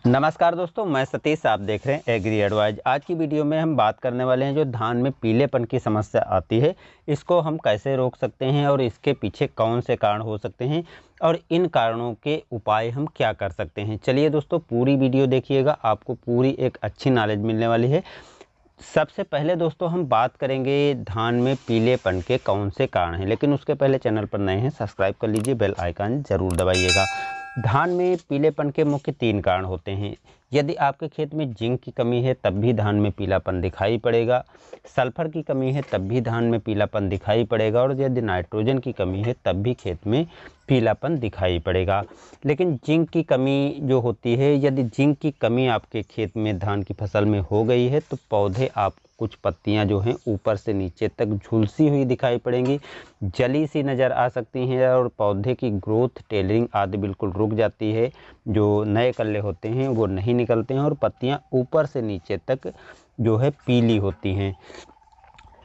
नमस्कार दोस्तों, मैं सतीश। आप देख रहे हैं एग्री एडवाइज। आज की वीडियो में हम बात करने वाले हैं जो धान में पीलेपन की समस्या आती है, इसको हम कैसे रोक सकते हैं और इसके पीछे कौन से कारण हो सकते हैं और इन कारणों के उपाय हम क्या कर सकते हैं। चलिए दोस्तों, पूरी वीडियो देखिएगा, आपको पूरी एक अच्छी नॉलेज मिलने वाली है। सबसे पहले दोस्तों हम बात करेंगे धान में पीलेपन के कौन से कारण हैं, लेकिन उसके पहले चैनल पर नए हैं सब्सक्राइब कर लीजिए, बेल आइकन ज़रूर दबाइएगा। धान में पीलेपन के मुख्य 3 कारण होते हैं। यदि आपके खेत में जिंक की कमी है तब भी धान में पीलापन दिखाई पड़ेगा, सल्फर की कमी है तब भी धान में पीलापन दिखाई पड़ेगा और यदि नाइट्रोजन की कमी है तब भी खेत में पीलापन दिखाई पड़ेगा। लेकिन जिंक की कमी जो होती है, यदि जिंक की कमी आपके खेत में धान की फसल में हो गई है तो पौधे आप कुछ पत्तियां जो हैं ऊपर से नीचे तक झुलसी हुई दिखाई पड़ेंगी, जली सी नज़र आ सकती हैं और पौधे की ग्रोथ, टेलरिंग आदि बिल्कुल रुक जाती है। जो नए कल्ले होते हैं वो नहीं निकलते हैं और पत्तियां ऊपर से नीचे तक जो है पीली होती हैं।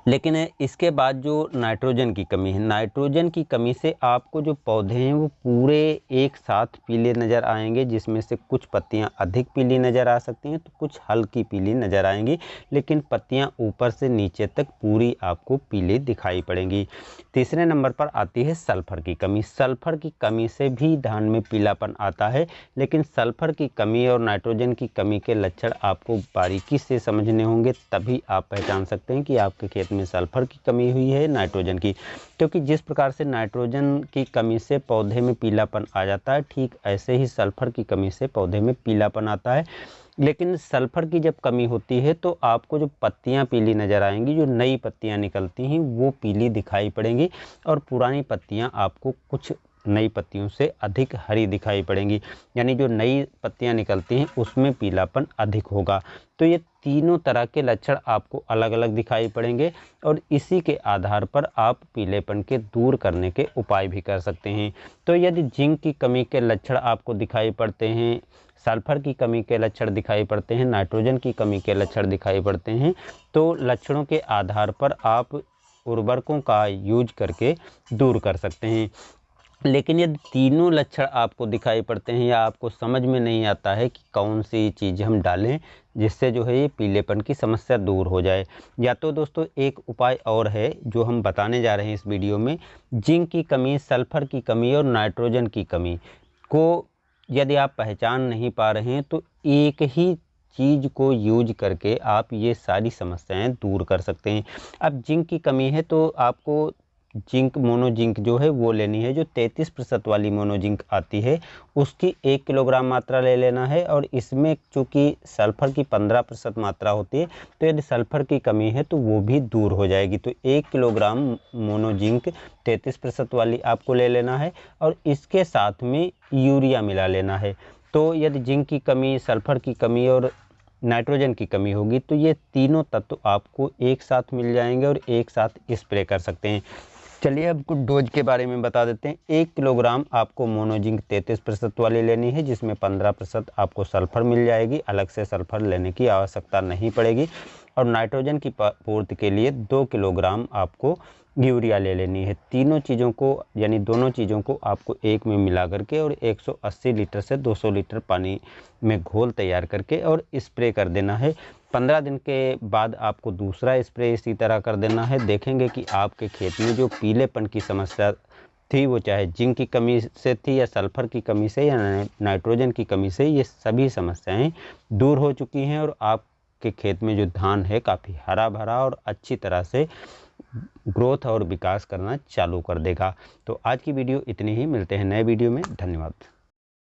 लेकिन इसके बाद जो नाइट्रोजन की कमी है, नाइट्रोजन की कमी से आपको जो पौधे हैं वो पूरे एक साथ पीले नज़र आएंगे, जिसमें से कुछ पत्तियां अधिक पीली नज़र आ सकती हैं तो कुछ हल्की पीली नज़र आएंगी, लेकिन पत्तियां ऊपर से नीचे तक पूरी आपको पीली दिखाई पड़ेंगी। तीसरे नंबर पर आती है सल्फ़र की कमी। सल्फ़र की कमी से भी धान में पीलापन आता है, लेकिन सल्फ़र की कमी और नाइट्रोजन की कमी के लक्षण आपको बारीकी से समझने होंगे, तभी आप पहचान सकते हैं कि आपके खेत में सल्फर की कमी हुई है नाइट्रोजन की। क्योंकि जिस प्रकार से नाइट्रोजन की कमी से पौधे में पीलापन आ जाता है, ठीक ऐसे ही सल्फर की कमी से पौधे में पीलापन आता है। लेकिन सल्फर की जब कमी होती है तो आपको जो पत्तियां पीली नज़र आएंगी, जो नई पत्तियां निकलती हैं वो पीली दिखाई पड़ेंगी और पुरानी पत्तियां आपको कुछ नई पत्तियों से अधिक हरी दिखाई पड़ेंगी, यानी जो नई पत्तियां निकलती हैं उसमें पीलापन अधिक होगा। तो ये तीनों तरह के लक्षण आपको अलग अलग दिखाई पड़ेंगे और इसी के आधार पर आप पीलेपन के दूर करने के उपाय भी कर सकते हैं। तो यदि जिंक की कमी के लक्षण आपको दिखाई पड़ते हैं, सल्फर की कमी के लक्षण दिखाई पड़ते हैं, नाइट्रोजन की कमी के लक्षण दिखाई पड़ते हैं, तो लक्षणों के आधार पर आप उर्वरकों का यूज करके दूर कर सकते हैं। लेकिन यदि तीनों लक्षण आपको दिखाई पड़ते हैं या आपको समझ में नहीं आता है कि कौन सी चीज़ हम डालें जिससे जो है ये पीलेपन की समस्या दूर हो जाए, या तो दोस्तों एक उपाय और है जो हम बताने जा रहे हैं इस वीडियो में। जिंक की कमी, सल्फर की कमी और नाइट्रोजन की कमी को यदि आप पहचान नहीं पा रहे हैं तो एक ही चीज़ को यूज करके आप ये सारी समस्याएं दूर कर सकते हैं। अब जिंक की कमी है तो आपको जिंक, मोनोजिंक जो है वो लेनी है। जो 33% वाली मोनोजिंक आती है उसकी 1 किलोग्राम मात्रा ले लेना है और इसमें चूँकि सल्फ़र की 15% मात्रा होती है तो यदि सल्फ़र की कमी है तो वो भी दूर हो जाएगी। तो 1 किलोग्राम मोनोजिंक 33% वाली आपको ले लेना है और इसके साथ में यूरिया मिला लेना है। तो यदि जिंक की कमी, सल्फ़र की कमी और नाइट्रोजन की कमी होगी तो ये तीनों तत्व आपको एक साथ मिल जाएंगे और एक साथ स्प्रे कर सकते हैं। चलिए अब कुछ डोज के बारे में बता देते हैं। 1 किलोग्राम आपको मोनोजिंक 33% वाली लेनी है, जिसमें 15% आपको सल्फ़र मिल जाएगी, अलग से सल्फ़र लेने की आवश्यकता नहीं पड़ेगी। और नाइट्रोजन की पूर्ति के लिए 2 किलोग्राम आपको यूरिया ले लेनी है। तीनों चीज़ों को, यानी दोनों चीज़ों को आपको एक में मिला करके और 180 लीटर से 200 लीटर पानी में घोल तैयार करके और स्प्रे कर देना है। 15 दिन के बाद आपको दूसरा स्प्रे इसी तरह कर देना है। देखेंगे कि आपके खेत में जो पीलेपन की समस्या थी, वो चाहे जिंक की कमी से थी या सल्फ़र की कमी से या नाइट्रोजन की कमी से, ये सभी समस्याएं दूर हो चुकी हैं और आपके खेत में जो धान है काफ़ी हरा भरा और अच्छी तरह से ग्रोथ और विकास करना चालू कर देगा। तो आज की वीडियो इतनी ही, मिलते हैं नए वीडियो में। धन्यवाद।